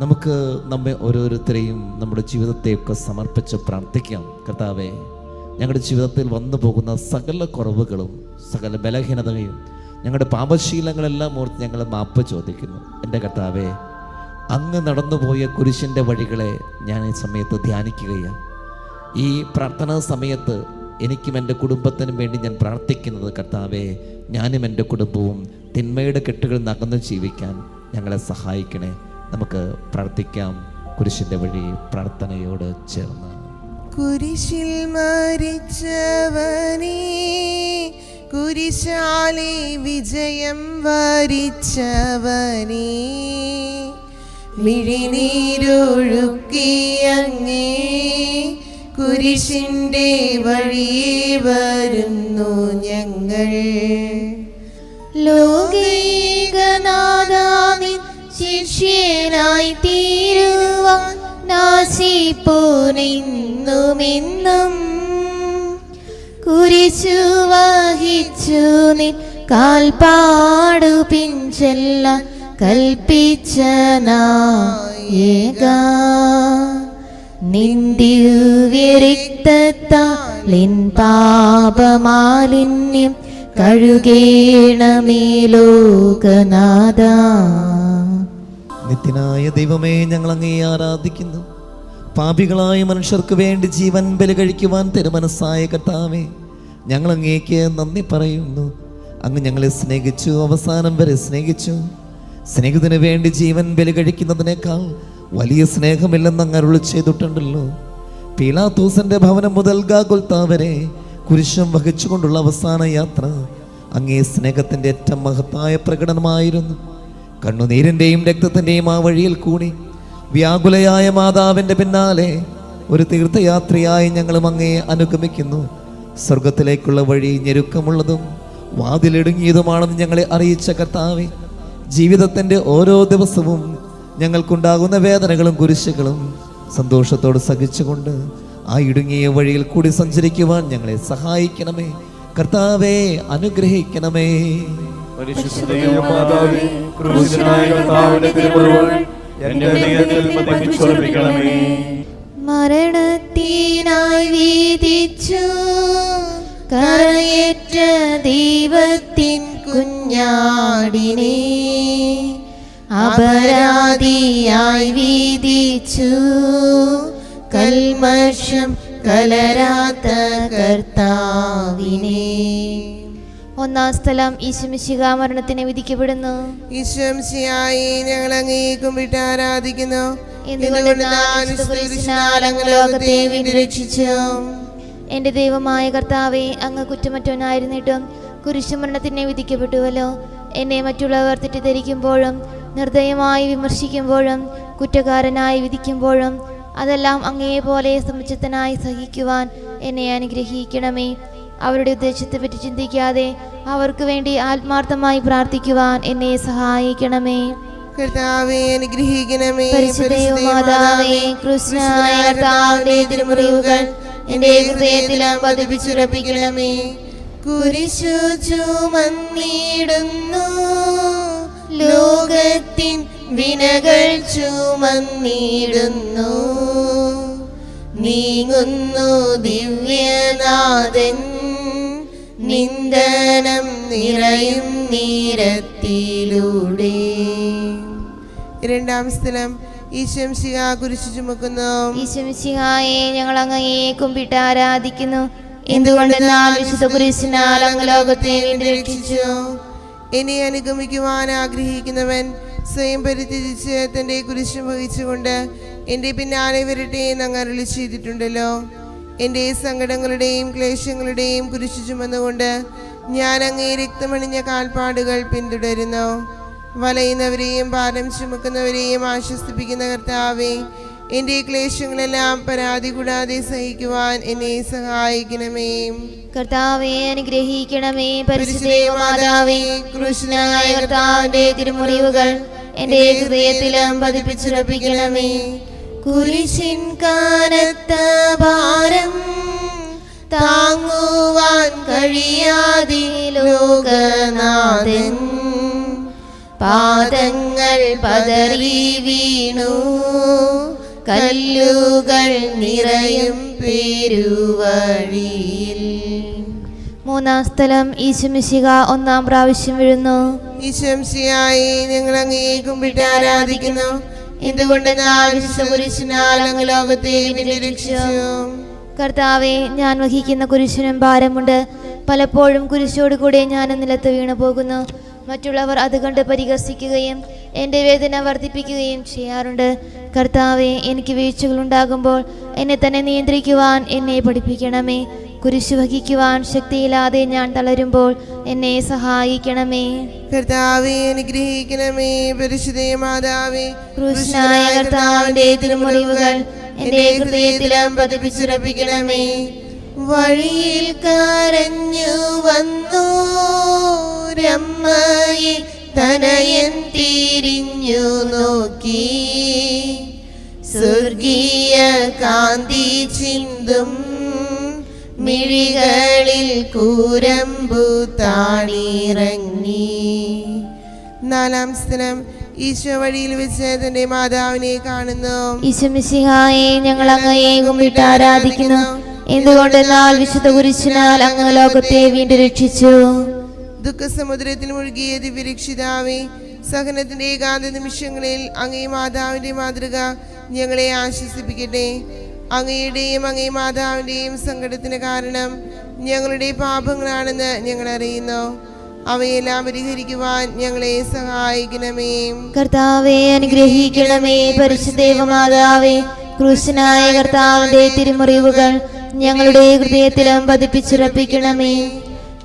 നമുക്ക് നമ്മെ ഓരോരുത്തരെയും നമ്മുടെ ജീവിതത്തെയൊക്കെ സമർപ്പിച്ച് പ്രാർത്ഥിക്കാം. കർത്താവേ, ഞങ്ങളുടെ ജീവിതത്തിൽ വന്നു പോകുന്ന സകല കുറവുകളും സകല ബലഹീനതയും ഞങ്ങളുടെ പാപശീലങ്ങളെല്ലാം ഓർത്ത് ഞങ്ങൾ മാപ്പ് ചോദിക്കുന്നു. എൻ്റെ കർത്താവേ, അങ്ങ് നടന്നുപോയ കുരിശിൻ്റെ വഴികളെ ഞാൻ ഈ സമയത്ത് ധ്യാനിക്കുകയാണ്. ഈ പ്രാർത്ഥനാ സമയത്ത് എനിക്കും എൻ്റെ കുടുംബത്തിനും വേണ്ടി ഞാൻ പ്രാർത്ഥിക്കുന്നത്, കർത്താവേ, ഞാനും എൻ്റെ കുടുംബവും തിന്മയുടെ കെട്ടുകളിൽ നിന്ന് അകന്ന് ജീവിക്കാൻ ഞങ്ങളെ സഹായിക്കണേ. നമുക്ക് പ്രാർത്ഥിക്കാം കുരിശിൻ്റെ വഴി പ്രാർത്ഥനയോട് ചേർന്ന്. കുരിശിൽ മരിച്ചവനേ, കുരിശാലെ വിജയം വരിച്ചവനേ, മിഴിനീരൊഴുക്കിയങ്ങേ കുരിശിൻ്റെ വഴിയേ വരുന്നു ഞങ്ങൾ. ലോകൈകനാഥാനിൻ ശിഷ്യനായി തീരുവാൻ നാശിപ്പോനെന്നുമെന്നും കുരിശു വഹിച്ചു നിൻ കാൽപ്പാടു പിൻചെല്ലാൻ കൽപ്പിച്ച നായക, നിൻ ദിവ്യരക്തത്താൽ എൻ പാപമാലിന്യം കഴുകേണമേ ലോകനാഥ. നിത്യനായ ദൈവമേ, ഞങ്ങൾ അങ്ങേ ആരാധിക്കുന്നു. പാപികളായ മനുഷ്യർക്ക് വേണ്ടി ജീവൻ ബലി കഴിക്കുവാൻ തിരുമനസ്സായ കർത്താവേ, ഞങ്ങൾ അങ്ങേക്ക് നന്ദി പറയുന്നു. അങ്ങ് ഞങ്ങളെ സ്നേഹിച്ചു, അവസാനം വരെ സ്നേഹിച്ചു. സ്നേഹത്തിന് വേണ്ടി ജീവൻ ബലി കഴിക്കുന്നതിനേക്കാൾ വലിയ സ്നേഹമില്ലെന്ന് അങ്ങ് അരുളി ചെയ്തിട്ടുണ്ടല്ലോ. പീലാത്തോസിന്റെ ഭവനം മുതൽ ഗാഗുൽത്താ വരെ കുരിശും വഹിച്ചുകൊണ്ടുള്ള അവസാന യാത്ര അങ്ങേ സ്നേഹത്തിന്റെ ഏറ്റവും മഹത്തായ പ്രകടനമായിരുന്നു. കണ്ണുനീരിന്റെയും രക്തത്തിന്റെയും ആ വഴിയിൽ കൂടി വ്യാകുലയായ മാതാവിന്റെ പിന്നാലെ ഒരു തീർത്ഥയാത്രയായി ഞങ്ങളും അങ്ങേ അനുഗമിക്കുന്നു. സ്വർഗത്തിലേക്കുള്ള വഴി ഞെരുക്കമുള്ളതും വാതിലിടുങ്ങിയതുമാണെന്ന് ഞങ്ങളെ അറിയിച്ച കർത്താവേ, ജീവിതത്തിന്റെ ഓരോ ദിവസവും ഞങ്ങൾക്കുണ്ടാകുന്ന വേദനകളും കുരിശുകളും സന്തോഷത്തോട് സഹിച്ചുകൊണ്ട് ആ ഇടുങ്ങിയ വഴിയിൽ കൂടി സഞ്ചരിക്കുവാൻ ഞങ്ങളെ സഹായിക്കണമേ. കർത്താവേ, അനുഗ്രഹിക്കണമേ. മരണത്തിനായി വീതിച്ചു കരയേറ്റ ദൈവത്തിൻ കുഞ്ഞാടിനെ അപരാധിയായി വീതിച്ചു കൽമഷം കലരാത്ത കർത്താവിനെ. ഒന്നാം സ്ഥലം, ഈശോമിശിഹ മരണത്തിന് വിധിക്കപ്പെടുന്നു. ഈശോമിശിഹായെ ഞങ്ങൾ അങ്ങേ കുമ്പിട്ട് ആരാധിക്കുന്നു. ലോകത്തെ വീണ്ടും രക്ഷിച്ചു. എന്റെ ദൈവമായ കർത്താവേ, അങ്ങ് കുറ്റമറ്റവനായിരുന്നിട്ടും കുരിശുമരണത്തിന് വിധിക്കപ്പെട്ടുവല്ലോ. എന്നെ മറ്റുള്ളവർ തെറ്റിദ്ധരിക്കുമ്പോഴും നിർദ്ദയമായി വിമർശിക്കുമ്പോഴും കുറ്റക്കാരനായി വിധിക്കുമ്പോഴും അതെല്ലാം അങ്ങേപോലെ സമുചിതനായി സഹിക്കുവാൻ എന്നെ അനുഗ്രഹിക്കണമേ. അവരുടെ ഉദ്ദേശത്തെപ്പറ്റി ചിന്തിക്കാതെ അവർക്ക് വേണ്ടി ആത്മാർത്ഥമായി പ്രാർത്ഥിക്കുവാൻ എന്നെ സഹായിക്കണമേ. കർത്താവേ, അനുഗ്രഹിക്കണമേ. പരിശുദ്ധമാതാവേ, കൃഷ്ണനായ കർത്താവിന്റെ തിരുമുറിവുകൾ എന്റെ ഹൃദയത്തിലും പതിപ്പിച്ചുറപ്പിക്കണമേ. കുരിശു ചുമന്നിടുന്നു, ലോകത്തിൻ വിനകൾ ചുമന്നിടുന്നു, നീങ്ങുന്നു ദിവ്യനാഥൻ നിന്ദനം നിറയും നീരത്തിലൂടെ. രണ്ടാം സ്ഥലം, ഈശോമിശിഹാ കുരിശു ചുമക്കുന്നു. ഈശോമിശിഹായെ ഞങ്ങൾ അങ്ങയെ കുമ്പിട്ട് ആരാധിക്കുന്നു. എന്തുകൊണ്ടെന്നാൽ വിശുദ്ധ കുരിശിനാൽ അങ്ങ് ലോകത്തെ വീണ്ടും രക്ഷിച്ചു. എന്നെ അനുഗമിക്കുവാൻ ആഗ്രഹിക്കുന്നവൻ സ്വയം പരിത്യജിച്ച് തന്റെ കുരിശ് വഹിച്ചുകൊണ്ട് എൻ്റെ പിന്നാലെ വരട്ടെ എന്ന് അങ്ങ് അരുളി ചെയ്തിട്ടുണ്ടല്ലോ. എൻ്റെ സങ്കടങ്ങളുടെയും ക്ലേശങ്ങളുടെയും കുരിശു ചുമന്നുകൊണ്ട് ഞാൻ അങ്ങേ രക്തമണിഞ്ഞ കാൽപ്പാടുകൾ പിന്തുടരുന്നു. വലയുന്നവരെയും ഭാരം ചുമക്കുന്നവരെയും ആശ്വസിപ്പിക്കുന്ന കർത്താവേ, എൻ്റെ ക്ലേശങ്ങളെല്ലാം പരാതി കൂടാതെ സഹിക്കുവാൻ എന്നെ സഹായിക്കണമേ. കർത്താവേ, അനുഗ്രഹിക്കണമേ. പരിശുദ്ധമാതാവേ, കൃഷ്ണനായ കർത്താവിന്റെ തിരുമുറിവുകൾ എന്റെ ഹൃദയത്തിലും പതിപ്പിച്ചുറപ്പിക്കണമേ. കുരിശിൻ കനത്ത ഭാരം താങ്ങുവാൻ കഴിയാതെ ലോകനാഥൻ പാദങ്ങൾ പതറി വീണു, കല്ലുകൾ നിറയും പെരുവഴിയിൽ. മൂന്നാം സ്ഥലം ഈശോമിശിഹ ഒന്നാം പ്രാവശ്യം വീഴുന്നു. ഈശോമിശിഹായെ ഞങ്ങൾ അങ്ങയെ കുമ്പിട്ട് ആരാധിക്കുന്നു. എന്തുകൊണ്ടെന്നാൽ വിശുദ്ധ കുരിശിനാൽ അങ്ങ് ലോകത്തെ രക്ഷിച്ചു. കർത്താവെ, ഞാൻ വഹിക്കുന്ന കുരിശിനും ഭാരമുണ്ട്. പലപ്പോഴും കുരിശോടുകൂടെ ഞാൻ നിലത്ത് വീണു പോകുന്നു. മറ്റുള്ളവർ അത് കണ്ട് പരിഹസിക്കുകയും എൻ്റെ വേദന വർദ്ധിപ്പിക്കുകയും ചെയ്യാറുണ്ട്. കർത്താവെ, എനിക്ക് വീഴ്ചകളുണ്ടാകുമ്പോൾ എന്നെ തന്നെ നിയന്ത്രിക്കുവാൻ എന്നെ പഠിപ്പിക്കണമേ. കുരിശു വഹിക്കുവാൻ ശക്തിയില്ലാതെ ഞാൻ തളരുമ്പോൾ എന്നെ സഹായിക്കണമേ. കർത്താവെ, അനുഗ്രഹിക്കണമേ. പരിശുദ്ധ മാതാവേ, ക്രൂശനായ കർത്താവിന്റെ തിരുമുറിവുകൾ എൻ്റെ ഹൃദയത്തിലും പതിപ്പിച്ചുറപ്പിക്കണമേ. വഴിയിൽ കരഞ്ഞു വന്നു രമ്മയെ തനയൻ തിരിഞ്ഞു നോക്കി, സ്വർഗീയ കാന്തി ചിന്തും മിഴികളിൽ കൂരമ്പു താണിറങ്ങി. നാലാം സ്ഥലം ഈശോ വഴിയിൽ വെച്ച് തന്റെ മാതാവിനെ കാണുന്നു. ഈശോമിശിഹായെ ഞങ്ങൾ അങ്ങയെ കുമ്പിട്ട് ആരാധിക്കുന്നു. എന്തുകൊണ്ടെന്നാൽ വിശുദ്ധ കുരിശിനാൽ അങ്ങ് ലോകത്തെ വീണ്ടും രക്ഷിച്ചു. ദുഃഖസമുദ്രത്തിൽ മുഴുകിയ ദിവ്യരക്ഷിതാവേ, സഹനത്തിന്റെ ഏകാന്ത നിമിഷങ്ങളിൽ അങ്ങേ മാതാവിന്റെ മാതൃക ഞങ്ങളെ ആശ്വസിപ്പിക്കട്ടെ. അങ്ങയുടെയും അങ്ങേ മാതാവിന്റെയും സങ്കടത്തിന് കാരണം ഞങ്ങളുടെ പാപങ്ങളാണെന്ന് ഞങ്ങൾ അറിയുന്നു. അവയെല്ലാം പരിഹരിക്കുവാൻ ഞങ്ങളെ സഹായിക്കണമേ. കർത്താവെ, അനുഗ്രഹിക്കണമേ. പരിശുദ്ധ മാതാവേ, ക്രൂശനായ കർത്താവിന്റെ തിരുമുറിവുകൾ ഞങ്ങളുടെ ഹൃദയത്തിലും പതിപ്പിച്ചുറപ്പിക്കണമേ.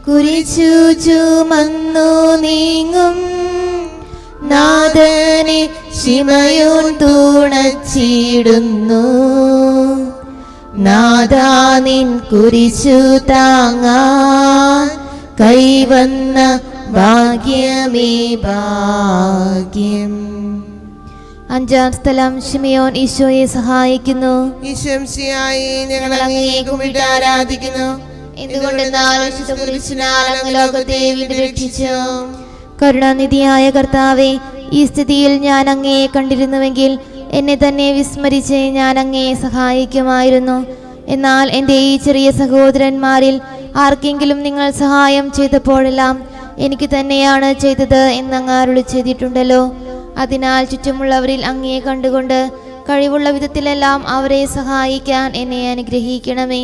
കുരിശു ചുമന്നു നീങ്ങും നാഥനെ ശിമയോൻ തുണച്ചിടുന്നു. നാഥാ, നിൻ കുരിശു താങ്ങാൻ കൈവന്ന ഭാഗ്യമേ ഭാഗ്യം. അഞ്ചാം സ്ഥലം ശിമയോൻ ഈശോയെ സഹായിക്കുന്നു. ഈശോമിശിഹായെ ഞങ്ങൾ അങ്ങയെ കുമ്പിട്ട് ആരാധിക്കുന്നു. എന്തുകൊണ്ടെന്നാൽ വിശുദ്ധ കുരിശിനാൽ അങ്ങ് ലോകത്തെ വീണ്ടും രക്ഷിച്ചു. കരുണാനിധിയായ കർത്താവെ, ഈ സ്ഥിതിയിൽ ഞാൻ അങ്ങയെ കണ്ടിരുന്നുവെങ്കിൽ എന്നെ തന്നെ വിസ്മരിച്ച് ഞാൻ അങ്ങയെ സഹായിക്കുമായിരുന്നു. എന്നാൽ എൻ്റെ ഈ ചെറിയ സഹോദരന്മാരിൽ ആർക്കെങ്കിലും നിങ്ങൾ സഹായം ചെയ്തപ്പോഴെല്ലാം എനിക്ക് തന്നെയാണ് ചെയ്തത് എന്നങ്ങ് അരുളി ചെയ്തിട്ടുണ്ടല്ലോ. അതിനാൽ ചുറ്റുമുള്ളവരിൽ അങ്ങയെ കണ്ടുകൊണ്ട് കഴിവുള്ള വിധത്തിലെല്ലാം അവരെ സഹായിക്കാൻ എന്നെ അനുഗ്രഹിക്കണമേ.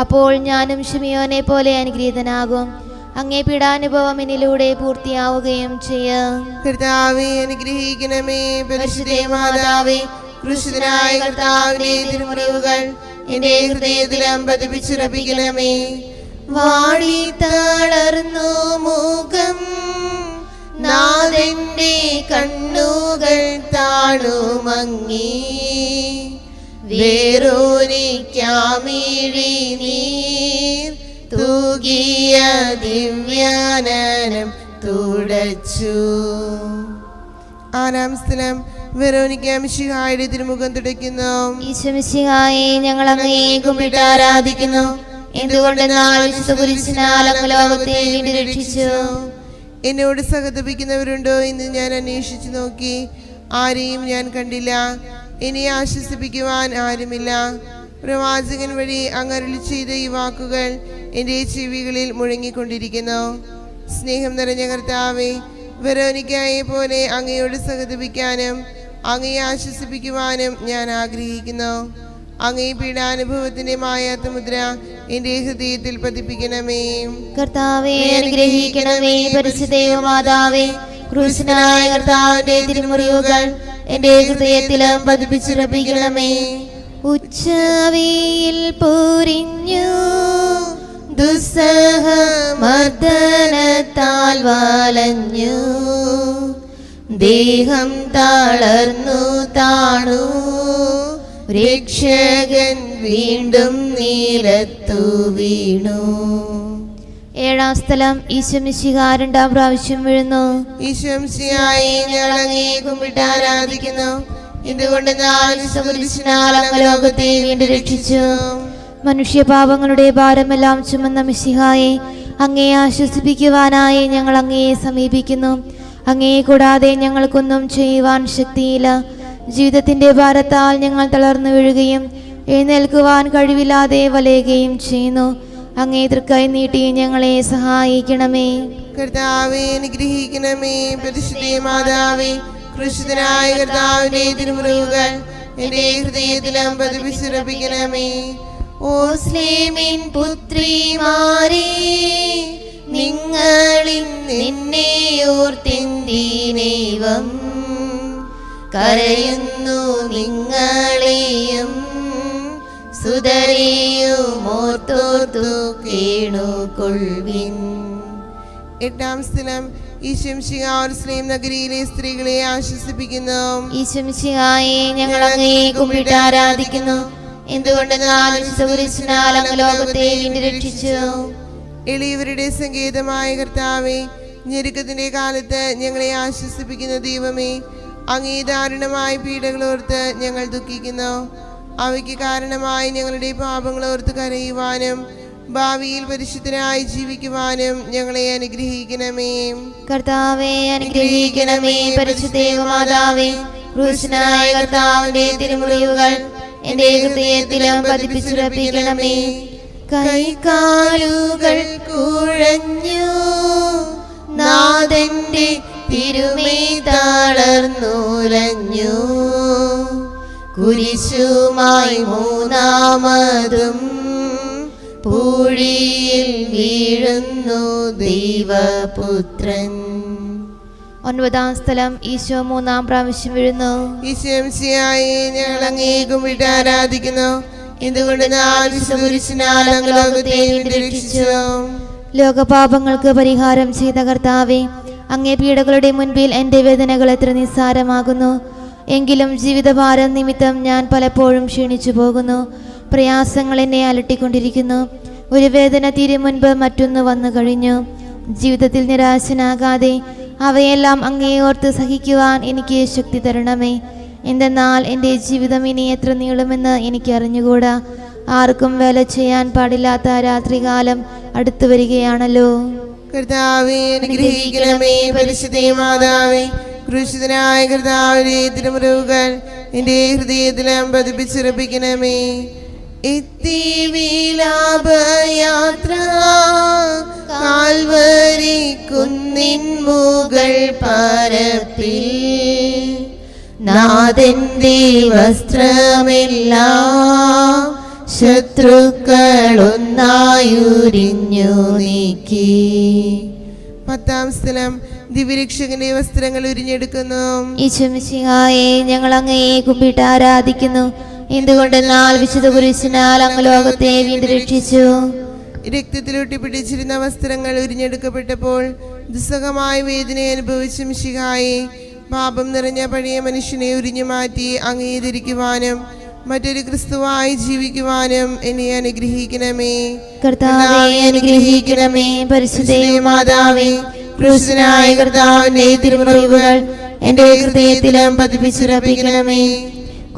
അപ്പോൾ ഞാനും ശിമയോനെ പോലെ അനുഗ്രഹീതനാകും. അങ്ങേ പീഡാനുഭവം എന്നിലൂടെ പൂർത്തിയാവുകയും ചെയ്യാം. കർത്താവേ, അനുഗ്രഹിക്കണമേ. പരിശുദ്ധ മാതാവേ, ക്രൂശിതനായ കർത്താവിന്റെ തിരുമുറിവുകൾ എന്റെ ഹൃദയത്തിലും പതിപ്പിച്ചുറപ്പിക്കണമേ. വാടി തളർന്നു മുഖം, നാഥന്റെ കണ്ണുകൾ താണുമങ്ങി, വേറൊരിക്കാമിഴി നീർ തൂകിയ ദിവ്യാനനം തുടച്ചു. ആറാം സ്ഥലം വെറോനിക്ക മിശിഹായുടെ തിരുമുഖം തുടയ്ക്കുന്നു. ഈശോമിശിഹായെ ഞങ്ങൾ അങ്ങയെ കുമ്പിട്ട് ആരാധിക്കുന്നു. എന്തുകൊണ്ടെന്നാൽ വിശുദ്ധ കുരിശിനാൽ അങ്ങ് ലോകത്തെ വീണ്ടും രക്ഷിച്ചു. എന്നോട് സഹതപിക്കുന്നവരുണ്ടോ എന്ന് ഞാൻ അന്വേഷിച്ചു നോക്കി, ആരെയും ഞാൻ കണ്ടില്ല. എന്നെ ആശ്വസിപ്പിക്കുവാൻ ആരുമില്ല. പ്രവാചകൻ വഴി അങ്ങ് അരുളി ചെയ്ത ഈ വാക്കുകൾ എൻ്റെ ചെവികളിൽ മുഴങ്ങിക്കൊണ്ടിരിക്കുന്നു. സ്നേഹം നിറഞ്ഞ കർത്താവേ, വെറോനിക്കയെ പോലെ അങ്ങയോട് സഹതപിക്കാനും അങ്ങയെ ആശ്വസിപ്പിക്കുവാനും ഞാൻ ആഗ്രഹിക്കുന്നു. അങ്ങേ പീഡാനുഭവത്തിന്റെ മായാത്ത മുദ്ര എൻ്റെ ഹൃദയത്തിൽ പതിപ്പിക്കണമേ. കർത്താവേ, അനുഗ്രഹിക്കണമേ. പരിശുദ്ധ മാതാവേ, ക്രൂശനായ കർത്താവിന്റെ തിരുമുറിവുകൾ എൻ്റെ ഹൃദയത്തിലും പതിപ്പിച്ചുറപ്പിക്കണമേ. ഉച്ചവെയിൽ പൊരിഞ്ഞു ദുസ്സഹ മർദ്ദനത്താൽ വലഞ്ഞു, ദേഹം തളർന്നു താണു, രക്ഷകൻ വീണ്ടും നിലത്തു വീണു. ഏഴാം സ്ഥലം ഈശോമിശിഹ രണ്ടാം പ്രാവശ്യം വീഴുന്നു. ഈശോമിശിഹായെ ഞങ്ങൾ അങ്ങയെ കുമ്പിട്ട് ആരാധിക്കുന്നു. എന്തുകൊണ്ടെന്നാൽ കുരിശിനാൽ അങ്ങ് ലോകത്തെ വീണ്ടും രക്ഷിച്ചു. മനുഷ്യപാപങ്ങളുടെ ഭാരമെല്ലാം ചുമന്ന മിശിഹായെ, അങ്ങയെ ആശ്വസിപ്പിക്കുവാനായി ഞങ്ങൾ അങ്ങയെ സമീപിക്കുന്നു. അങ്ങേ കൂടാതെ ഞങ്ങൾക്കൊന്നും ചെയ്യുവാൻ ശക്തിയില്ല. ജീവിതത്തിന്റെ ഭാരത്താൽ ഞങ്ങൾ തളർന്നു വീഴുകയും എഴുന്നേൽക്കുവാൻ കഴിവില്ലാതെ വലയുകയും ചെയ്യുന്നു. അങ്ങേ തൃക്കൈ നീട്ടി ഞങ്ങളെ സഹായിക്കണമേ. കർത്താവേ, അനുഗ്രഹിക്കണമേ. പരിശുദ്ധ മാതാവേ, ക്രൂശിതനായ കർത്താവിന്റെ തിരുമുറിവുകൾ എന്റെ ഹൃദയത്തിലും പതിപ്പിച്ചുറപ്പിക്കണമേ. ഓ സ്ലേമിൻ പുത്രിമാരേ, നിങ്ങളിൽ നിന്നെ ഓർത്തിന്ദീനൈവം കരയുന്നു. നിങ്ങളെയും സുതരെയും ഓർത്തോർത്തു കേണുകൊള്ളുവിൻ. എട്ടാം സ്ഥലം ഈശംശിഹാർസ്ലേം നഗരിയിലെ സ്ത്രീകളെ ആശ്വസിപ്പിക്കുന്നു. ഈശംശിഹായെ, ഞങ്ങൾ അങ്ങയെ കുമ്പിട്ട് ആരാധിക്കുന്നു. എന്തുകൊണ്ടെന്നാൽ അങ്ങ് ലോകത്തെ വീണ്ടും രക്ഷിച്ചു. എളിയവരുടെ സങ്കേതമായ കർത്താവേ, ഞെരുക്കത്തിന്റെ കാലത്ത് ഞങ്ങളെ ആശ്വസിപ്പിക്കുന്ന ദൈവമേ, അങ്ങേ ദാരുണമായ പീഡകളോർത്ത് ഞങ്ങൾ ദുഃഖിക്കുന്നു. അവയ്ക്ക് കാരണമായി ഞങ്ങളുടെ പാപങ്ങളോർത്ത് കരയുവാനും ഭാവിയിൽ പരിശുദ്ധരായി ജീവിക്കുവാനും ഞങ്ങളെ അനുഗ്രഹിക്കണമേ. കർത്താവേ, അനുഗ്രഹിക്കണമേ. പരിശുദ്ധ മാതാവേ, ക്രൂശനായ കർത്താവിന്റെ തിരുമുറിവുകൾ എന്റെ ഹൃദയത്തിലും പതിപ്പിച്ചുറപ്പിക്കണമേ. കൈകാലുകൾ കുഴഞ്ഞു, നാഥന്റെ തിരുമേ തളർന്നുലഞ്ഞു. കുരിശുമായി മൂന്നാമതും പൂഴിയിൽ വീഴുന്നു ദൈവപുത്രൻ. ഒൻപതാം സ്ഥലം ഈശോ മൂന്നാം പ്രാവശ്യം വീഴുന്നു. ഈശോമിശിഹായെ, ഞങ്ങൾ അങ്ങയെ കുമ്പിട്ട് ആരാധിക്കുന്നു. എന്തുകൊണ്ടെന്നാൽ കുരിശിനാൽ അങ്ങ് ലോകത്തെ വീണ്ടും രക്ഷിച്ചു. ലോകപാപങ്ങൾക്ക് പരിഹാരം ചെയ്ത കർത്താവേ, അങ്ങേ പീഡകളുടെ മുൻപിൽ എൻ്റെ വേദനകൾ എത്ര നിസ്സാരമാകുന്നു. എങ്കിലും ജീവിതഭാരം നിമിത്തം ഞാൻ പലപ്പോഴും ക്ഷീണിച്ചു പോകുന്നു. പ്രയാസങ്ങൾ എന്നെ അലട്ടിക്കൊണ്ടിരിക്കുന്നു. ഒരു വേദന തീരെ മുൻപ് മറ്റൊന്ന് വന്നു കഴിഞ്ഞു. ജീവിതത്തിൽ നിരാശനാകാതെ അവയെല്ലാം അങ്ങേ ഓർത്ത് സഹിക്കുവാൻ എനിക്ക് ശക്തി തരണമേ. എന്തെന്നാൽ എൻ്റെ ജീവിതം ഇനി എത്ര നീളുമെന്ന് എനിക്ക് അറിഞ്ഞുകൂടാ. ആർക്കും വേല ചെയ്യാൻ പാടില്ലാത്ത രാത്രികാലം അടുത്തു വരികയാണല്ലോ. കർത്താവേ, അനുഗ്രഹിക്കണമേ. പരിശുദ്ധ മാതാവേ, ക്രൂശിതനായ കർത്താവിന്റെ തിരുമുറിവുകൾ എന്റെ ഹൃദയത്തിലും പതിപ്പിച്ചുറപ്പിക്കണമേ. എത്തി വിലാപയാത്ര കാൽവരി കുന്നിൻ മുകൾ പരപ്പിൽ, നാഥന്റെ വസ്ത്രമെല്ലാം ശത്രുക്കളൊന്നായുരിഞ്ഞു നീക്കി. പത്താം സ്ഥലം ദിവ്യരക്ഷകന്റെ വസ്ത്രങ്ങൾ ഉരിഞ്ഞെടുക്കുന്നു. ഈശോമിശിഹായെ, ഞങ്ങൾ അങ്ങയെ കുമ്പിട്ട് ആരാധിക്കുന്നു. എന്തുകൊണ്ടെന്നാൽ വിശുദ്ധ കുരിശിനാൽ അങ്ങ് ലോകത്തെ വീണ്ടും രക്ഷിച്ചു. രക്തത്തിലൊട്ടി പിടിച്ചിരുന്ന വസ്ത്രങ്ങൾ ഉരിഞ്ഞെടുക്കപ്പെട്ടപ്പോൾ ദുസ്സഹമായ വേദന അനുഭവിച്ച മിശിഹായെ, പാപം നിറഞ്ഞ പഴയ മനുഷ്യനെ ഉരിഞ്ഞു മാറ്റി അങ്ങയെ ധരിക്കുവാനും മറ്റൊരു ക്രിസ്തുവായി ജീവിക്കുവാനും എന്നെ അനുഗ്രഹിക്കണമേ. കർത്താവേ, അനുഗ്രഹിക്കണമേ. പരിശുദ്ധ മാതാവേ, ക്രൂശനായ കർത്താവിന്റെ തിരുമുറിവുകൾ എന്റെ ഹൃദയത്തിലും പതിപ്പിച്ചുറപ്പിക്കണമേ.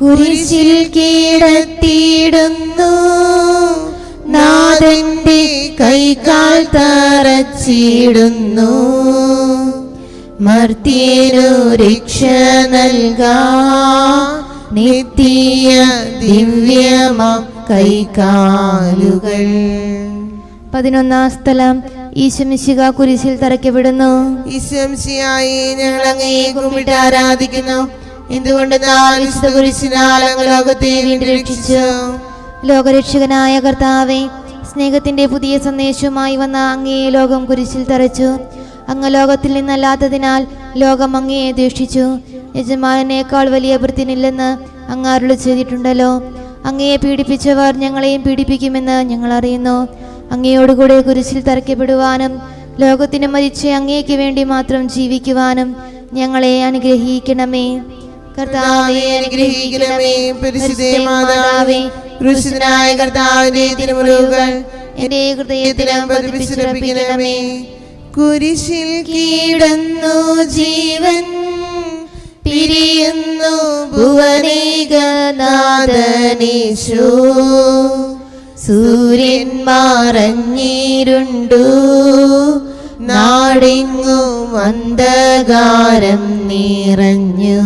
കുരിശിൽ കീഴത്തിയിടുന്നു, നാഥന്റെ കൈകാൽ തറച്ചിടുന്നു. മർത്യനു രക്ഷ നൽകാ നിത്യ ദിവ്യമാം കൈകാലുകൾ. 11-ാം സ്ഥലം ഈശോമിശിഹ കുരിശിൽ തറയ്ക്കപ്പെടുന്നു. ഈശോമിശിഹായെ, ഞങ്ങൾ അങ്ങയെ കുമ്പിട്ട് ആരാധിക്കുന്നു. എന്തുകൊണ്ടെന്നാൽ വിശുദ്ധ കുരിശിനാൽ അങ്ങ് ലോകത്തെ വീണ്ടും രക്ഷിച്ചു. ലോകരക്ഷകനായ കർത്താവേ, സ്നേഹത്തിന്റെ പുതിയ സന്ദേശവുമായി വന്ന അങ്ങയെ ലോകം കുരിശിൽ തറച്ചു. അങ്ങ് ലോകത്തിൽ നിന്നല്ലാത്തതിനാൽ ലോകം അങ്ങയെ ദ്വേഷിച്ചു. യജമാനേക്കാൾ വലിയ ഭൃത്യനില്ലെന്ന് അങ്ങ് അരുളി ചെയ്തിട്ടുണ്ടല്ലോ. അങ്ങയെ പീഡിപ്പിച്ചവർ ഞങ്ങളെയും പീഡിപ്പിക്കുമെന്ന് ഞങ്ങൾ അറിയുന്നു. അങ്ങയോടുകൂടെ കുരിശിൽ തറയ്ക്കപ്പെടുവാനും ലോകത്തിന് മരിച്ച അങ്ങേക്ക് വേണ്ടി മാത്രം ജീവിക്കുവാനും ഞങ്ങളെ അനുഗ്രഹിക്കണമേ. കർത്താവേ, അനുഗ്രഹിക്കണമേ. പരിശുദ്ധ മാതാവേ, ക്രൂശിതനായ കർത്താവിന്റെ തിരുമുറിവുകൾ എന്റെ ഹൃദയത്തിലും പതിപ്പിച്ചുറപ്പിക്കണമേ. കുരിശിൽ കീടന്നു ജീവൻ പിരിയുന്നു ഭുവനേകനാഥനീശോ. സൂര്യൻ മറഞ്ഞിരുണ്ടു നാടെങ്ങും അന്ധകാരം നിറഞ്ഞു.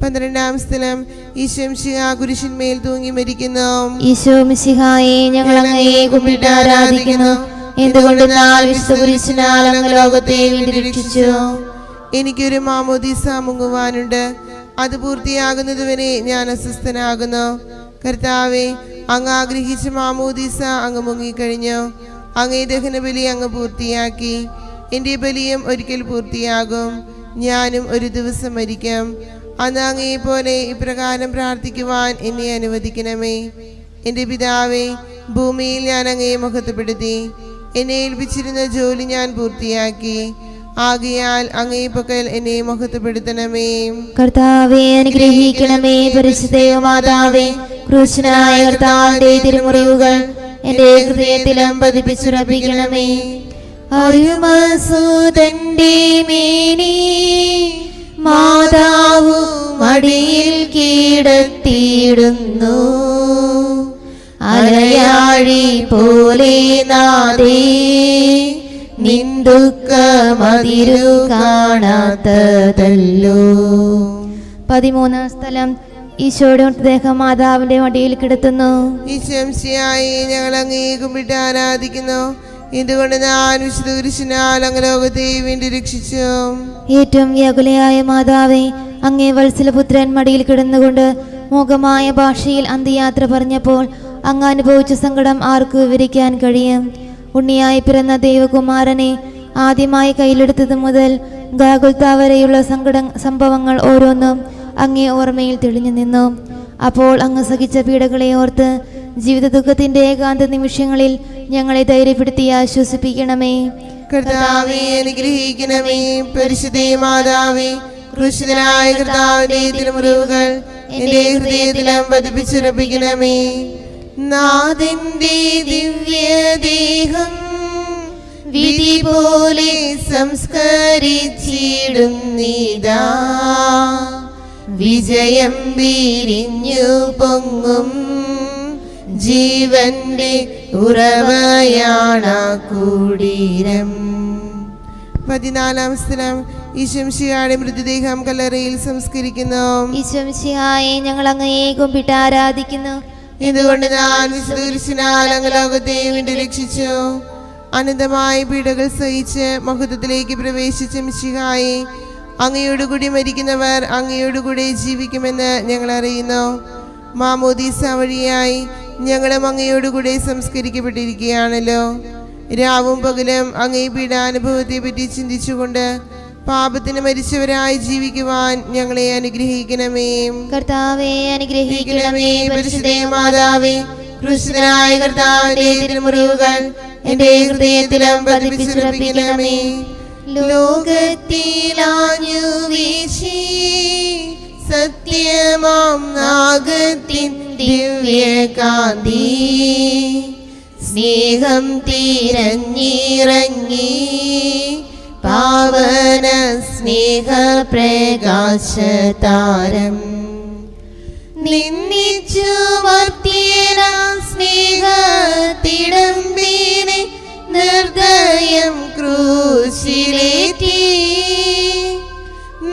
12-ാം സ്ഥലം ഈശോ മിശിഹാ കുരിശിന്മേൽ തൂങ്ങി മരിക്കുന്നു. ഈശോ മിശിഹായെ ഞങ്ങൾ അങ്ങയെ കുമ്പിട്ട് ആരാധിക്കുന്നു. എന്തുകൊണ്ടെന്നാൽ വിശുദ്ധ കുരിശിനാൽ അങ്ങ് ലോകത്തെ വീണ്ടും രക്ഷിച്ചു. എനിക്കൊരു മാമോദീസ മുങ്ങുവാനുണ്ട്. അത് പൂർത്തിയാകുന്നതുവരെ ഞാൻ അസ്വസ്ഥനാകുന്നു. കർത്താവെ, അങ്ങ് ആഗ്രഹിച്ച മാമോദീസ അങ്ങ് മുങ്ങിക്കഴിഞ്ഞു. അങ്ങേ ദഹനബലി അങ്ങ് പൂർത്തിയാക്കി. എൻ്റെ ബലിയും ഒരിക്കൽ പൂർത്തിയാകും. ഞാനും ഒരു ദിവസം മരിക്കും. അന്ന് അങ്ങയെ പോലെ ഇപ്രകാരം പ്രാർത്ഥിക്കുവാൻ എന്നെ അനുവദിക്കണമേ. എൻ്റെ പിതാവേ, ഭൂമിയിൽ ഞാൻ അങ്ങയെ മഹത്വപ്പെടുത്തി. എന്നെ ഏൽപ്പിച്ചിരുന്ന ജോലി ഞാൻ പൂർത്തിയാക്കി. ആകയാൽ അങ്ങേ പക്കൽ എന്നെ മഹത്വപ്പെടുത്തണമേ. കർത്താവെ അനുഗ്രഹിക്കണമേ. പരിശുദ്ധ മാതാവേ, ക്രൂശനായ കർത്താവിന്റെ തിരുമുറിവുകൾ എന്റെ ഹൃദയത്തിലും പതിപ്പിച്ചുറപ്പിക്കണമേ. അരുമസുതന്റെ മേനി മാതാവു മടിയിൽ കീടത്തിയിടുന്നു. അലയാഴി പോലെ നാദേ നിന്ദുക്കമതിരു കാണാത്തതല്ലോ. 13-ാം സ്ഥലം ഈശോയുടെ മൃതദേഹം മാതാവിന്റെ മടിയിൽ കിടത്തുന്നു. ഈശംസിയായി ഞങ്ങൾ അങ്ങേ കുമ്പിട്ട് ആരാധിക്കുന്നു. എന്തുകൊണ്ട് ഞാൻ വിശുദ്ധ കുരിശിനാൽ അങ്ങ് ലോകത്തെ വീണ്ടും രക്ഷിച്ചു. ഏറ്റവും വ്യാകുലയായ മാതാവേ, അങ്ങേ വത്സലപുത്രൻ മടിയിൽ കിടന്നുകൊണ്ട് മൂകമായ ഭാഷയിൽ അന്ത്യയാത്ര പറഞ്ഞപ്പോൾ അങ്ങ് അനുഭവിച്ച സങ്കടം ആർക്ക് വിവരിക്കാൻ കഴിയും? ഉണ്ണിയായി പിറന്ന ദൈവകുമാരനെ ആദ്യമായി കയ്യിലെടുത്തത് മുതൽ ഗാഗുൽത്ത വരെയുള്ള സംഭവങ്ങൾ ഓരോന്നും അങ്ങേ ഓർമ്മയിൽ തെളിഞ്ഞു നിന്നു. അപ്പോൾ അങ്ങ് സഹിച്ച പീഡകളെ ഓർത്ത് ജീവിത ദുഃഖത്തിന്റെ ഏകാന്ത നിമിഷങ്ങളിൽ ഞങ്ങളെ ധൈര്യപ്പെടുത്തി ആശ്വസിപ്പിക്കണമേ. കർത്താവേ അനുഗ്രഹിക്കണമേ. പരിശുദ്ധ മാതാവേ, ക്രൂശിതനായ കർത്താവിന്റെ തിരുമുറിവുകൾ എന്റെ ഹൃദയത്തിലും പതിപ്പിച്ചുറപ്പിക്കണമേ. നാഥന്റെ ദിവ്യദേഹം വിധി പോലെ സംസ്കരിച്ചിടുന്നിതാ. വിജയം വിരിഞ്ഞു പൊങ്ങും ജീവന്റെ ഉറവയാണ കുടീരം. 14-ാം സ്ഥലം ഈശംശിയുടെ മൃതദേഹം കല്ലറയിൽ സംസ്കരിക്കുന്നു. ഈശംശിയായെ ഞങ്ങൾ അങ്ങയെ കുമ്പിട്ട് ആരാധിക്കുന്നു. ഇതുകൊണ്ട് ഞാൻ വിശുദ്ധ കുരിശിനാൽ അങ്ങ് ലോകത്തെ വീണ്ടും രക്ഷിച്ചു. അനന്തമായ പീഡകൾ സഹിച്ച് മഹത്വത്തിലേക്ക് പ്രവേശിച്ച മിശിഹായെ, അങ്ങയോടുകൂടി മരിക്കുന്നവർ അങ്ങയോടുകൂടി ജീവിക്കുമെന്ന് ഞങ്ങൾ അറിയുന്നു. മാമോദീസ വഴിയായി ഞങ്ങളും അങ്ങയോടുകൂടി സംസ്കരിക്കപ്പെട്ടിരിക്കുകയാണല്ലോ. രാവും പകലും അങ്ങേ പീഡാനുഭവത്തെ പറ്റി ചിന്തിച്ചുകൊണ്ട് പാപത്തിന് മരിച്ചവരായി ജീവിക്കുവാൻ ഞങ്ങളെ അനുഗ്രഹിക്കണമേ. കർത്താവേ അനുഗ്രഹിക്കണമേ. പരിശുദ്ധ മാതാവേ, ക്രൂശിതനായ കർത്താവിന്റെ തിരുമുറിവുകൾ എന്റെ ഹൃദയത്തിലും പതിപ്പിച്ചുറപ്പിക്കണമേ. ലോകത്തിലാഞ്ഞു വീശി സത്യമാം നാഗത്തിൻ ദിവ്യകാന്തി സ്നേഹം തിരഞ്ഞിറങ്ങി പാവന സ്നേഹപ്രകാശതാരം നിന്നിച്ചു മർത്യന സ്നേഹത്തിടമ്പീനെ നിർദ്ദയം ക്രൂശിലേറ്റി.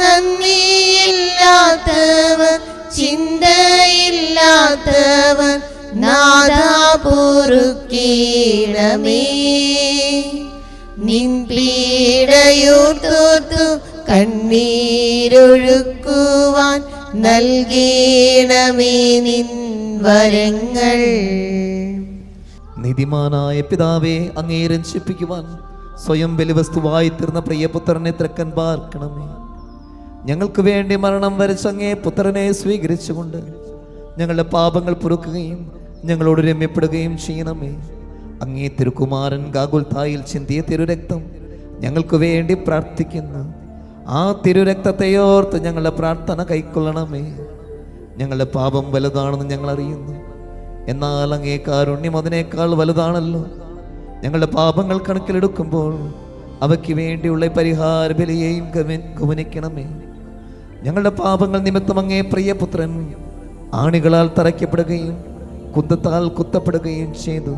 നന്ദിയില്ലാത്തവർ ചിന്തയില്ലാത്തവർ നാഥാ പൊറുക്കേണമേ. നിൻ പീഡയോർത്തോർത്തു കണ്ണീരൊഴുക്കുവാൻ നൽകേണമേ നിൻ വരങ്ങൾ. നീതിമാനായ പിതാവേ, അങ്ങേ രക്ഷിപ്പിക്കുവാൻ സ്വയം ബലിവസ്തുവായി തീർന്ന പ്രിയപുത്രനെ തൃക്കൻ പാർക്കണമേ. ഞങ്ങൾക്ക് വേണ്ടി മരണം വരച്ച അങ്ങേ പുത്രനെ സ്വീകരിച്ചുകൊണ്ട് ഞങ്ങളുടെ പാപങ്ങൾ പൊറുക്കുകയും ഞങ്ങളോട് രമ്യപ്പെടുകയും ചെയ്യണമേ. അങ്ങേ തിരുക്കുമാരൻ ഗാഗുൽത്തായിൽ ചിന്തിയ തിരുരക്തം ഞങ്ങൾക്ക് വേണ്ടി പ്രാർത്ഥിക്കുന്നു. ആ തിരുരക്തത്തെയോർത്ത് ഞങ്ങളുടെ പ്രാർത്ഥന കൈക്കൊള്ളണമേ. ഞങ്ങളുടെ പാപം വലുതാണെന്ന് ഞങ്ങൾ അറിയുന്നു. എന്നാൽ അങ്ങേ കാരുണ്യം അതിനേക്കാൾ വലുതാണല്ലോ. ഞങ്ങളുടെ പാപങ്ങൾ കണക്കിലെടുക്കുമ്പോൾ അവയ്ക്ക് വേണ്ടിയുള്ള പരിഹാര ബലിയെയും ഗമനിക്കണമേ. ഞങ്ങളുടെ പാപങ്ങൾ നിമിത്തം അങ്ങേ പ്രിയപുത്രൻ ആണികളാൽ തറയ്ക്കപ്പെടുകയും കുന്തത്താൽ കുത്തപ്പെടുകയും ചെയ്തു.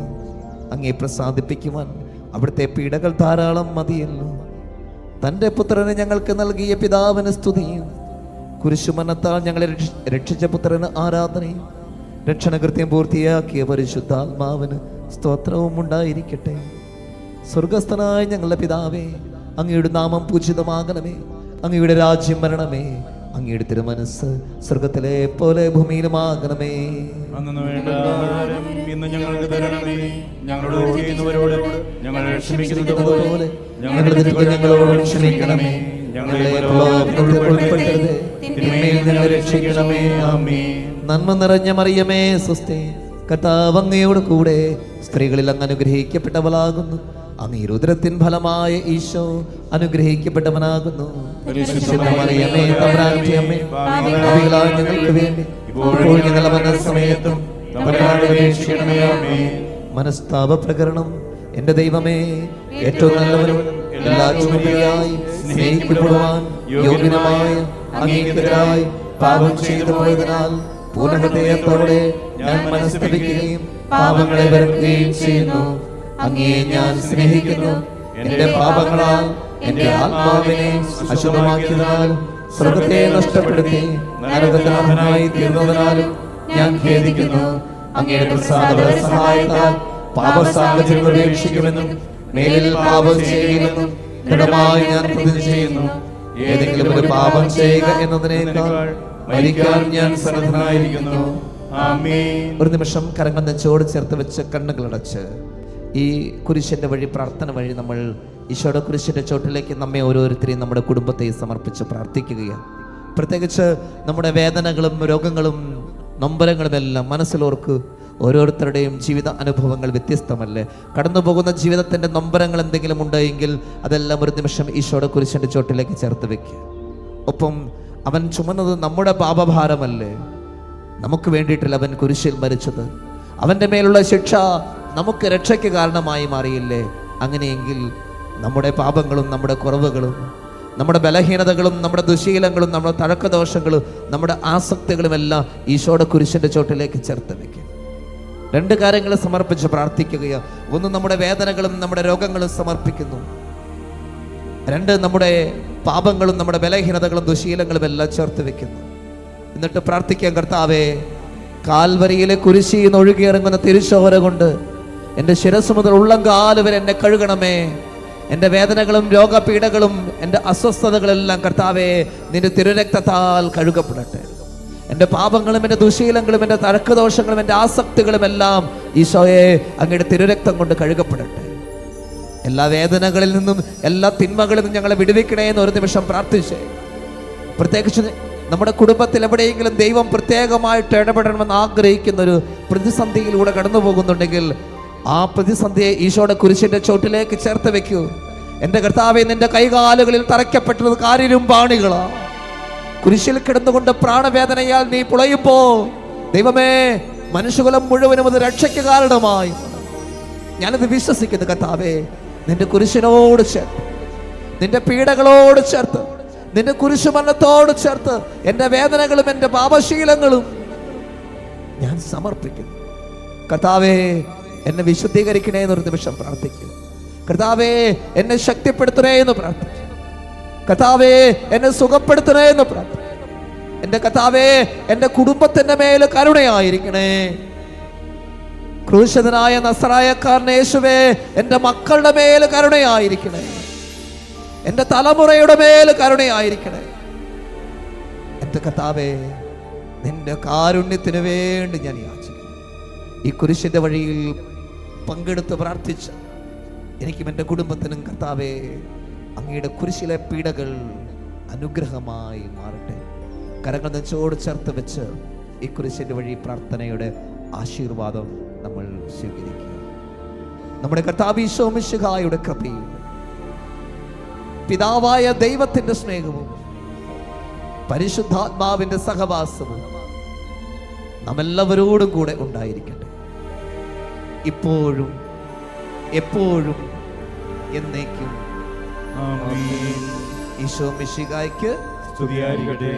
അങ്ങേ പ്രസാദിപ്പിക്കുവാൻ അവിടുത്തെ പീഡകൾ ധാരാളം മതിയല്ലോ. തൻ്റെ പുത്രനെ ഞങ്ങൾക്ക് നൽകിയ പിതാവിന് സ്തുതിയും കുരിശുമരണത്താൽ ഞങ്ങളെ രക്ഷിച്ച പുത്രന് ആരാധനയും രക്ഷണകൃത്യം പൂർത്തിയാക്കിയ പരിശുദ്ധാത്മാവിന് സ്തോത്രവും ഉണ്ടായിരിക്കട്ടെ. സ്വർഗസ്ഥനായ ഞങ്ങളുടെ പിതാവേ, അങ്ങയുടെ നാമം പൂജിതമാകണമേ, അങ്ങയുടെ രാജ്യം വരണമേ, അങ്ങയുടെ തിരുമനസ് സ്വർഗത്തിലെ പോലെ ഭൂമിയിലുമാകണമേ. അന്നു വേണ്ട ആഹാരം ഇന്ന് ഞങ്ങൾക്ക് തരണമേ. ഞങ്ങളോട് ചെയ്യുന്നവരോട് ഞങ്ങൾ ക്ഷമിക്കുന്നത് പോലെ ഞങ്ങളുടെ തെറ്റുകൾ ഞങ്ങളോട് ക്ഷമിക്കണമേ. ഞങ്ങളെ പ്രലോഭനത്തിൽ ഉൾപ്പെടുത്തരുതേ, തിന്മയിൽ നിന്ന് ഞങ്ങളെ രക്ഷിക്കണമേ. ആമേൻ. നന്മ നിറഞ്ഞ മറിയമേ, സ്വസ്തി, കർത്താവ് അങ്ങയോട് കൂടെ സ്ത്രീകളിൽ അങ്ങ് അനുഗ്രഹിക്കപ്പെട്ടവളാകുന്നു. അങ്ങ് ഉദരത്തിൻ ഫലമായ ഈശോ അനുഗ്രഹിക്കപ്പെട്ടവനാകുന്നു. മറിയമേ, തമ്പുരാന്റെ അമ്മേ, പാപികളായ ഞങ്ങൾക്ക് വേണ്ടി ഇപ്പോൾ ഞങ്ങളുടെ മരണസമയത്തും തമ്പുരാനോട് അപേക്ഷിക്കണമേ. ആമേൻ. മനസ്താപ പ്രകരണം. എൻ്റെ ദൈവമേ, ഏറ്റവും നല്ലവനും എല്ലാ ചുമതലയായി സ്നേഹിക്കപ്പെടുവാൻ യോഗ്യനുമായ അങ്ങേക്കെതിരായി പാപം ചെയ്തു പോയതിനാൽ പൂർണ്ണഹൃദയത്തോടെ ഞാൻ മനസ്തപിക്കുകയും പാപങ്ങളെ വെറുക്കുകയും ചെയ്യുന്നു. അങ്ങയെ ഞാൻ സ്നേഹിക്കുന്നു. എന്റെ പാപങ്ങളാൽ എന്റെ ആത്മാവിനെ അശുദ്ധമാക്കിയതിനാലും സ്വർഗത്തെ നഷ്ടപ്പെടുത്തി നരകനാഥനായി തീർന്നതിനാലും ഞാൻ ഖേദിക്കുന്നു. അങ്ങയുടെ പ്രസാദ സഹായത്താൽ പാപസാഹചര്യം ഉപേക്ഷിക്കുമെന്നും മേലിൽ പാപം ചെയ്യുമെന്നും ദൃഢമായി ഞാൻ പ്രതിജ്ഞ ചെയ്യുന്നു. ഏതെങ്കിലും ഒരു പാപം ചെയ്യുക എന്നതിനേക്കാൾ മരിക്കാൻ ഞാൻ സന്നദ്ധനായിരിക്കുന്നു. ആമേൻ. ഒരു നിമിഷം കരങ്ങൾ നെഞ്ചോട് ചേർത്ത് വെച്ച് കണ്ണുകളടച്ച് ഈ കുരിശിന്റെ വഴി, പ്രാർത്ഥന വഴി നമ്മൾ ഈശോയുടെ കുരിശിന്റെ ചോട്ടിലേക്ക് നമ്മെ ഓരോരുത്തരെയും നമ്മുടെ കുടുംബത്തെയും സമർപ്പിച്ച് പ്രാർത്ഥിക്കുകയാണ്. പ്രത്യേകിച്ച് നമ്മുടെ വേദനകളും രോഗങ്ങളും നൊമ്പരങ്ങളും എല്ലാം മനസ്സിലോർക്ക്. ഓരോരുത്തരുടെയും ജീവിത അനുഭവങ്ങൾ വ്യത്യസ്തമല്ലേ. കടന്നു പോകുന്ന ജീവിതത്തിൻ്റെ നൊമ്പരങ്ങൾ എന്തെങ്കിലും ഉണ്ടെങ്കിൽ അതെല്ലാം ഒരു നിമിഷം ഈശോയുടെ കുരിശിന്റെ ചോട്ടിലേക്ക് ചേർത്ത് വെക്കുക. ഒപ്പം അവൻ ചുമന്നത് നമ്മുടെ പാപഭാരമല്ലേ, നമുക്ക് വേണ്ടിയിട്ടല്ല അവൻ കുരിശിൽ മരിച്ചത്. അവൻ്റെ മേലുള്ള ശിക്ഷ നമുക്ക് രക്ഷയ്ക്ക് കാരണമായി മാറിയില്ലേ. അങ്ങനെയെങ്കിൽ നമ്മുടെ പാപങ്ങളും നമ്മുടെ കുറവുകളും നമ്മുടെ ബലഹീനതകളും നമ്മുടെ ദുശീലങ്ങളും നമ്മുടെ തഴക്കദോഷങ്ങളും നമ്മുടെ ആസക്തികളും എല്ലാം ഈശോയുടെ കുരിശിന്റെ ചോട്ടിലേക്ക് ചേർത്ത് വെക്കുക. രണ്ട് കാര്യങ്ങൾ സമർപ്പിച്ച് പ്രാർത്ഥിക്കുകയാണ്. ഒന്ന്, നമ്മുടെ വേദനകളും നമ്മുടെ രോഗങ്ങളും സമർപ്പിക്കുന്നു. രണ്ട്, നമ്മുടെ പാപങ്ങളും നമ്മുടെ ബലഹീനതകളും ദുശീലങ്ങളും എല്ലാം ചേർത്ത് വെക്കുന്നു. എന്നിട്ട് പ്രാർത്ഥിക്കാം, കർത്താവേ, കാൽവരിയിലെ കുരിശിൽ നിന്ന് ഒഴുകിയിറങ്ങുന്ന തിരുശോര കൊണ്ട് എൻ്റെ ശിരസ് മുതൽ ഉള്ളംകാല് വരെ എന്നെ കഴുകണമേ. എൻ്റെ വേദനകളും രോഗപീഠകളും എൻ്റെ അസ്വസ്ഥതകളെല്ലാം കർത്താവേ നിന്റെ തിരുരക്തത്താൽ കഴുകപ്പെടട്ടെ. എൻ്റെ പാപങ്ങളും എൻ്റെ ദുശീലങ്ങളും എൻ്റെ തഴക്കദോഷങ്ങളും എൻ്റെ ആസക്തികളും എല്ലാം ഈശോയെ അങ്ങയുടെ തിരുരക്തം കൊണ്ട് കഴുകപ്പെടട്ടെ. എല്ലാ വേദനകളിൽ നിന്നും എല്ലാ തിന്മകളിൽ നിന്നും ഞങ്ങളെ വിടുവിക്കണേ എന്ന് ഒരു നിമിഷം പ്രാർത്ഥിച്ചേ. പ്രത്യേകിച്ച് നമ്മുടെ കുടുംബത്തിൽ എവിടെയെങ്കിലും ദൈവം പ്രത്യേകമായിട്ട് ഇടപെടണമെന്ന് ആഗ്രഹിക്കുന്ന ഒരു പ്രതിസന്ധിയിലൂടെ കടന്നു പോകുന്നുണ്ടെങ്കിൽ ആ പ്രതിസന്ധിയെ ഈശോയുടെ കുരിശിന്റെ ചോട്ടിലേക്ക് ചേർത്ത് വെക്കൂ. എൻ്റെ കർത്താവേ, നിന്റെ കൈകാലുകളിൽ തറയ്ക്കപ്പെട്ടത് കാരിലും പാണികളാ. കുരിശിൽ കിടന്നുകൊണ്ട് പ്രാണവേദനയാൽ നീ പുളയുമ്പോ ദൈവമേ, മനുഷ്യകുലം മുഴുവനും അത് രക്ഷയ്ക്ക് കാരണമായി. ഞാനത് വിശ്വസിക്കുന്നു. കർത്താവേ, നിന്റെ കുരിശിനോട് ചേർത്ത്, നിന്റെ പീഡകളോട് ചേർത്ത്, നിന്റെ കുരിശുമരണത്തോട് ചേർത്ത് എൻ്റെ വേദനകളും എൻ്റെ പാപശീലങ്ങളും ഞാൻ സമർപ്പിക്കുന്നു. കർത്താവേ, എന്നെ വിശുദ്ധീകരിക്കണേ എന്നൊരു നിമിഷം പ്രാർത്ഥിക്കുന്നു. കർത്താവേ, എന്നെ ശക്തിപ്പെടുത്തണേ എന്ന് പ്രാർത്ഥിക്കുന്നു. കർത്താവേ, എന്നെ സുഖപ്പെടുത്തണേ എന്ന് പ്രാർത്ഥിക്കുന്നു. എൻ്റെ കർത്താവേ, എൻ്റെ കുടുംബത്തിൻ്റെ മേൽ കരുണയായിരിക്കണേ. ക്രൂശിതനായ നസറായക്കാരൻ യേശുവേ, എൻ്റെ മക്കളുടെ മേൽ കരുണയായിരിക്കണേ. എൻ്റെ തലമുറയുടെ മേൽ കരുണയായിരിക്കണേ. എൻ്റെ കർത്താവേ, നിന്റെ കാരുണ്യത്തിന് വേണ്ടി ഞാൻ യാചിക്കുന്നു. ഈ കുരിശിന്റെ വഴിയിൽ പങ്കെടുത്ത് പ്രാർത്ഥിച്ച എനിക്കും എൻ്റെ കുടുംബത്തിനും കർത്താവേ, അങ്ങയുടെ കുരിശിലെ പീഡകൾ അനുഗ്രഹമായി മാറട്ടെ. കരങ്ങൾ നെഞ്ചോട് ചേർത്ത് വെച്ച് ഈ കുരിശിന്റെ വഴി പ്രാർത്ഥനയുടെ ആശീർവാദം നമ്മൾ സ്വീകരിക്കുക. നമ്മുടെ കർത്താവ് ഈശോ മിശിഹായുടെ കൃപയും പിതാവായ ദൈവത്തിന്റെ സ്നേഹവും പരിശുദ്ധാത്മാവിന്റെ സഹവാസവും നമ്മെല്ലാവരോടും കൂടെ ഉണ്ടായിരിക്കട്ടെ, ഇപ്പോഴും എപ്പോഴും എന്നേക്കും. ആമേൻ. ഈശോ മിശിഹായ്ക്ക് സ്തുതിയായിരിക്കട്ടെ.